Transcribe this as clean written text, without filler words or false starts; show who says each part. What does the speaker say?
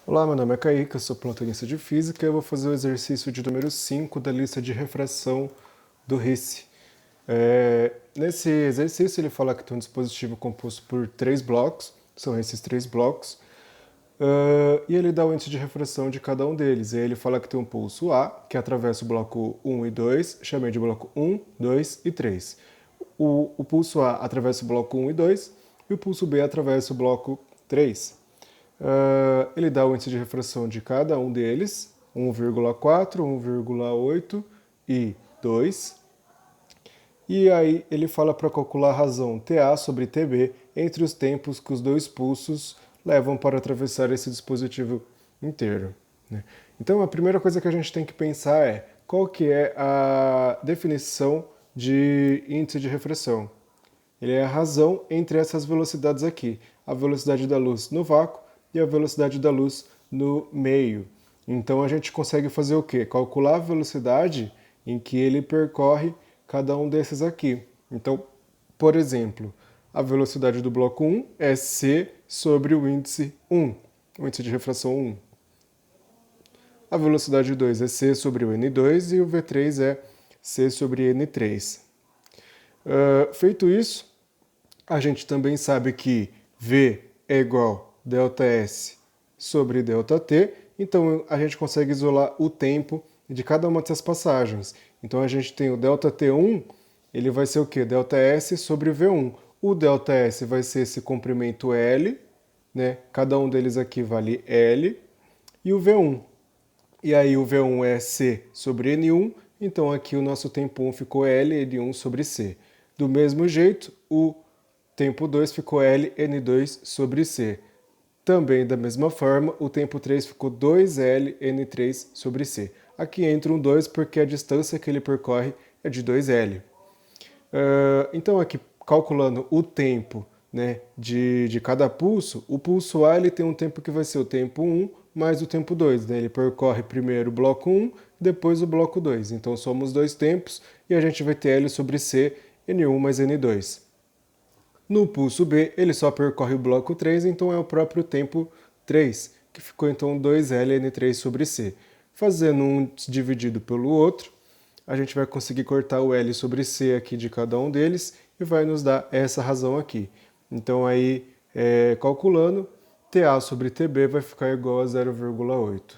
Speaker 1: Olá, meu nome é Kaique, eu sou plantonista de Física e eu vou fazer o exercício de número 5 da lista de refração do RICE. Nesse exercício ele fala que tem um dispositivo composto por 3 blocos, são esses 3 blocos, e ele dá o índice de refração de cada um deles. E aí ele fala que tem um pulso A, que atravessa o bloco 1 e 2, chamei de bloco 1, 2 e 3. O pulso A atravessa o bloco 1 e 2 e o pulso B atravessa o bloco 3. Ele dá o índice de refração de cada um deles, 1,4, 1,8 e 2. E aí ele fala para calcular a razão TA sobre TB entre os tempos que os dois pulsos levam para atravessar esse dispositivo inteiro, né? Então a primeira coisa que a gente tem que pensar é qual que é a definição de índice de refração. Ele é a razão entre essas velocidades aqui, a velocidade da luz no vácuo e a velocidade da luz no meio. Então a gente consegue fazer o quê? Calcular a velocidade em que ele percorre cada um desses aqui. Então, por exemplo, a velocidade do bloco 1 é c sobre o índice 1, o índice de refração 1. A velocidade 2 é c sobre o n2 e o v3 é c sobre n3. Feito isso, a gente também sabe que v é igual a ΔS sobre ΔT, então a gente consegue isolar o tempo de cada uma dessas passagens. Então a gente tem o ΔT1, ele vai ser o quê? ΔS sobre V1. O ΔS vai ser esse comprimento L, né? Cada um deles aqui vale L, e o V1. E aí o V1 é C sobre N1, então aqui o nosso tempo 1 ficou L, N1 sobre C. Do mesmo jeito, o tempo 2 ficou L, N2 sobre C. Também da mesma forma, o tempo 3 ficou 2L, N3 sobre C. Aqui entra um 2 porque a distância que ele percorre é de 2L. Então aqui, calculando o tempo, né, de cada pulso, o pulso A ele tem um tempo que vai ser o tempo 1 mais o tempo 2. Né? Ele percorre primeiro o bloco 1, depois o bloco 2. Então somos dois tempos e a gente vai ter L sobre C, N1 mais N2. No pulso B, ele só percorre o bloco 3, então é o próprio tempo 3, que ficou então 2Ln3 sobre C. Fazendo um dividido pelo outro, a gente vai conseguir cortar o L sobre C aqui de cada um deles e vai nos dar essa razão aqui. Então aí, calculando, TA sobre TB vai ficar igual a 0,8.